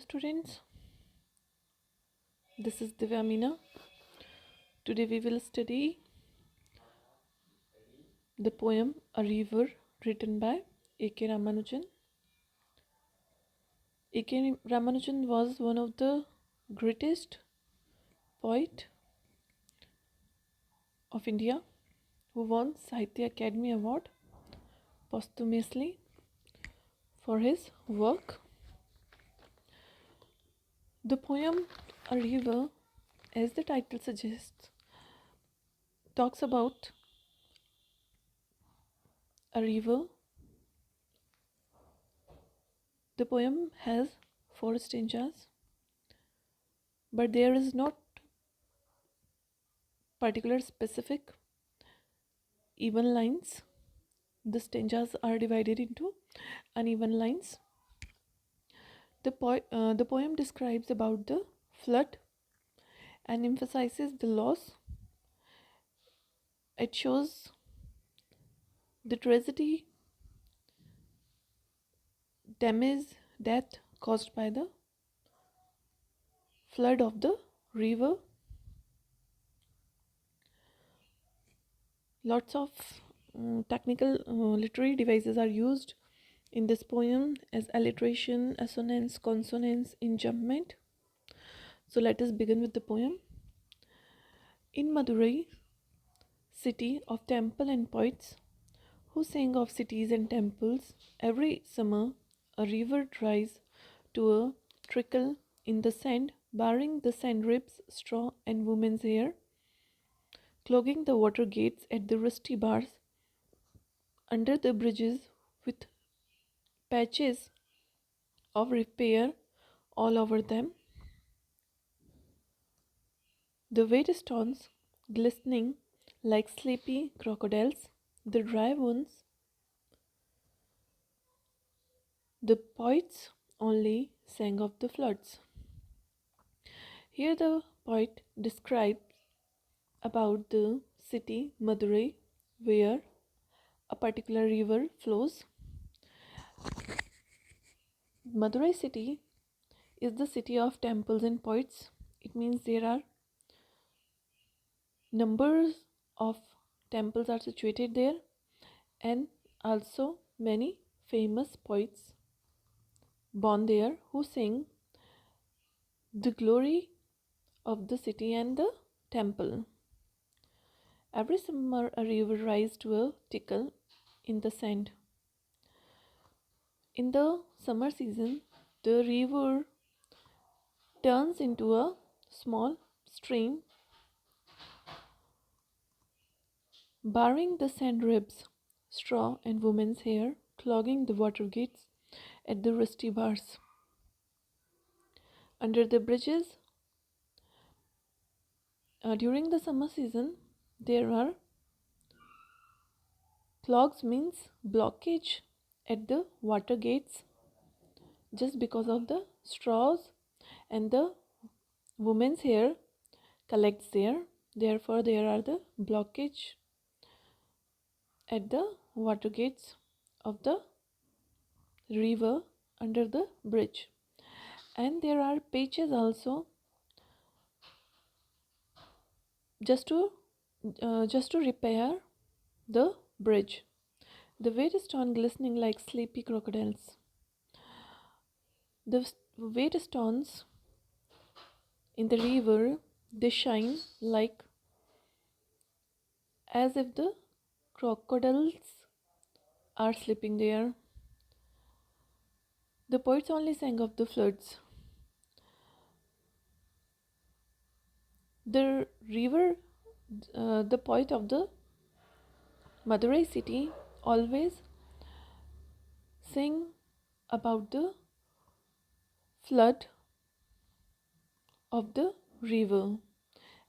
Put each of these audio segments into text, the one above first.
students. This is Divyamina. Today we will study the poem A River written by A.K. Ramanujan. A.K. Ramanujan was one of the greatest poet of India who won Sahitya Academy Award posthumously for his work. The poem A River, as the title suggests, talks about a river. The poem has four stanzas, but there is not particular specific even lines. The stanzas are divided into uneven lines. The poem describes about the flood and emphasizes the loss. It shows the tragedy, damage, death caused by the flood of the river. Lots of technical literary devices are used in this poem as alliteration, assonance, consonance, enjambment. So let us begin with the poem. In Madurai, city of temple and poets, who sang of cities and temples, every summer a river dries to a trickle in the sand, barring the sand ribs, straw, and women's hair, clogging the water gates at the rusty bars, under the bridges with patches of repair all over them, the wet stones glistening like sleepy crocodiles, the dry ones. The poets only sang of the floods. Here the poet describes about the city Madurai where a particular river flows. Madurai city is the city of temples and poets. It means there are numbers of temples are situated there, and also many famous poets born there who sing the glory of the city and the temple. Every summer a river rises to a tickle in the sand. In the summer season, the river turns into a small stream, barring the sand ribs, straw, and women's hair, clogging the water gates at the rusty bars. Under the bridges, during the summer season, there are clogs means blockage at the water gates just because of the straws and the women's hair collects there. Therefore, there are the blockage at the water gates of the river under the bridge, and there are patches also just to repair the bridge. The wet stone glistening like sleepy crocodiles. The wet stones in the river, they shine like as if the crocodiles are sleeping there. The poets only sang of the floods. The river, the poet of the Madurai city always sing about the flood of the river.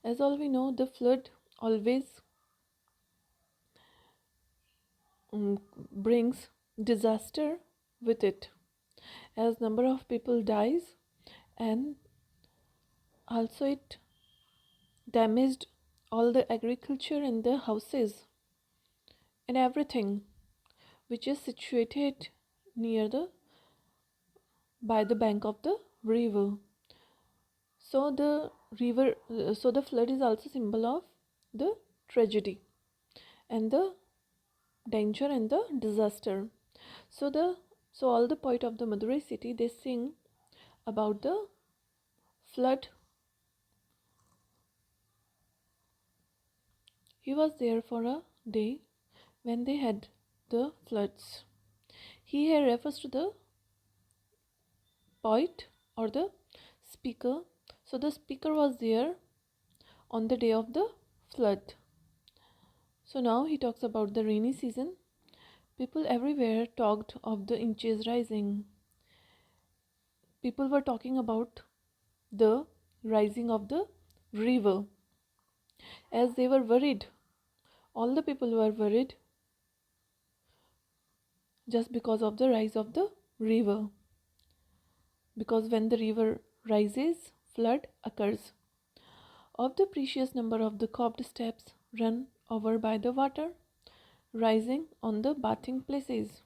As all we know, the flood always brings disaster with it, as number of people dies, and also it damaged all the agriculture and the houses and everything which is situated near the by the bank of the river. So the flood is also symbol of the tragedy and the danger and the disaster. So the so all the poet of the Madurai city, they sing about the flood. He was there for a day when they had the floods. He here refers to the poet or the speaker. So the speaker was there on the day of the flood. So now he talks about the rainy season. People everywhere talked of the inches rising. People were talking about the rising of the river as they were worried. All the people were worried just because of the rise of the river. Because when the river rises, flood occurs. Of the precious number of the carved steps run over by the water, rising on the bathing places.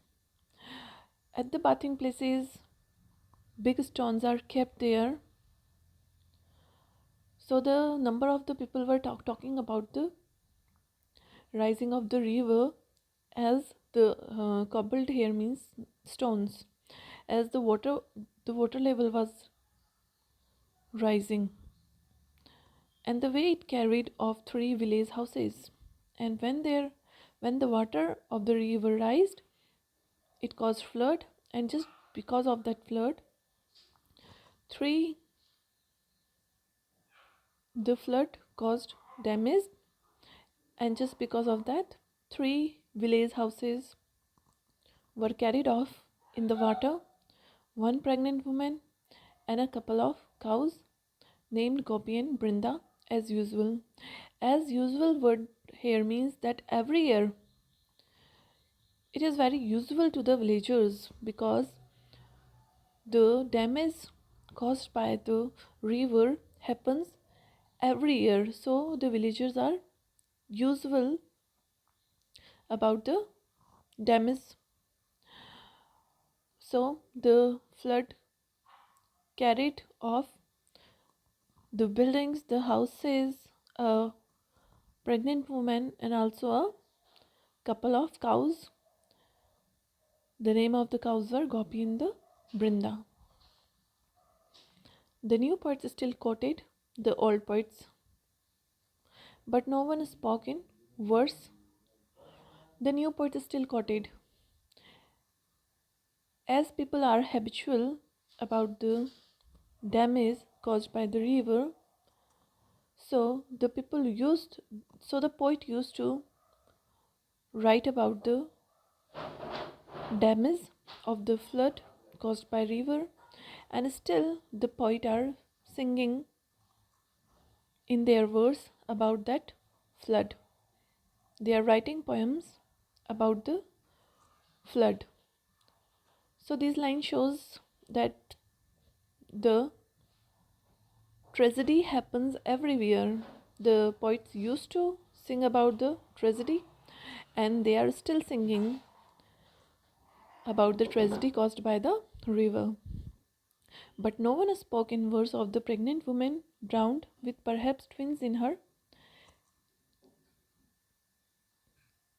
At the bathing places, big stones are kept there. So the number of the people were talking about the rising of the river, as the cobbled here means stones, as the water level was rising, and the way it carried off three village houses. And when the water of the river rised, it caused flood, and just because of that flood, three the flood caused damage, and just because of that, three village houses were carried off in the water. One pregnant woman and a couple of cows named Gopi and Brinda, as usual. As usual word here means that every year it is very usual to the villagers, because the damage caused by the river happens every year. So the villagers are usual about the damage. So the flood carried off the buildings, the houses, a pregnant woman, and also a couple of cows. The name of the cows were Gopi and the Brinda. The new poets still quoted the old poets, but no one spoke in verse. The new poets still quoted. As people are habitual about the damage caused by the river, so the poet used to write about the damage of the flood caused by river, and still the poet are singing in their verse about that flood. They are writing poems about the flood. So this line shows that the tragedy happens everywhere. The poets used to sing about the tragedy, and they are still singing about the tragedy caused by the river. But no one spoke in verse of the pregnant woman drowned with perhaps twins in her,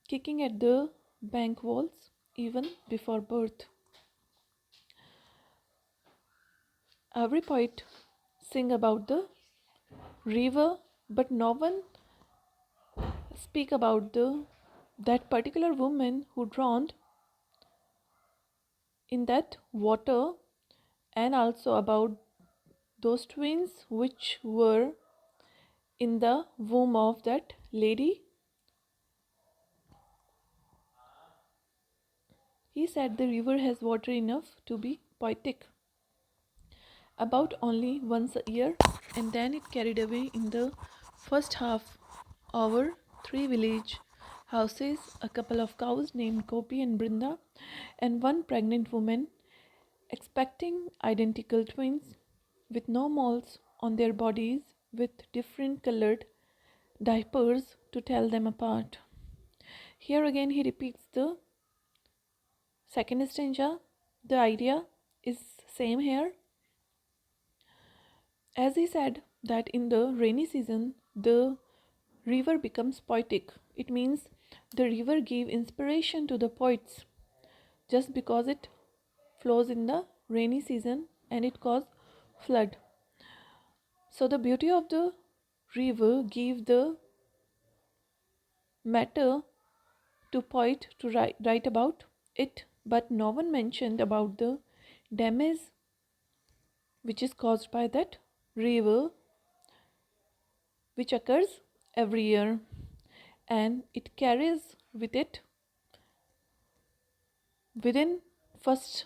kicking at the bank walls even before birth. Every poet sing about the river, but no one speak about the that particular woman who drowned in that water, and also about those twins which were in the womb of that lady. He said the river has water enough to be poetic about only once a year, and then it carried away in the first half over three village houses, a couple of cows named Gopi and Brinda, and one pregnant woman expecting identical twins with no moles on their bodies, with different colored diapers to tell them apart. Here again he repeats the second stanza. The idea is same here. As he said that in the rainy season the river becomes poetic. It means the river gave inspiration to the poets just because it flows in the rainy season and it caused flood. So the beauty of the river gave the matter to poet to write about it, but no one mentioned about the damage which is caused by that river, which occurs every year, and it carries with it within first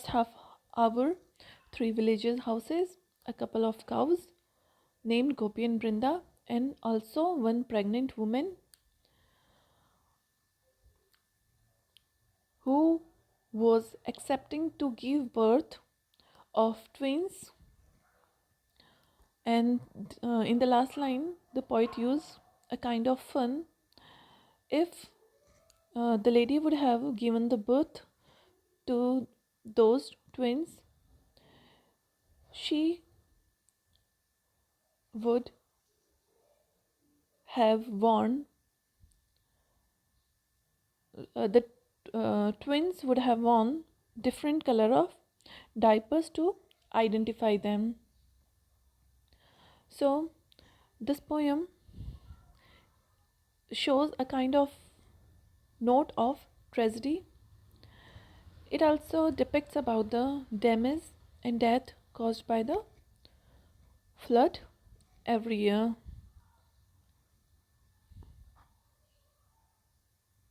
half hour three villages houses, a couple of cows named Gopi and Brinda, and also one pregnant woman who was accepting to give birth of twins. And in the last line the poet used a kind of fun. If the lady would have given the birth to those twins, she would have worn the twins would have worn different color of diapers to identify them. So this poem shows a kind of note of tragedy. It also depicts about the damage and death caused by the flood every year.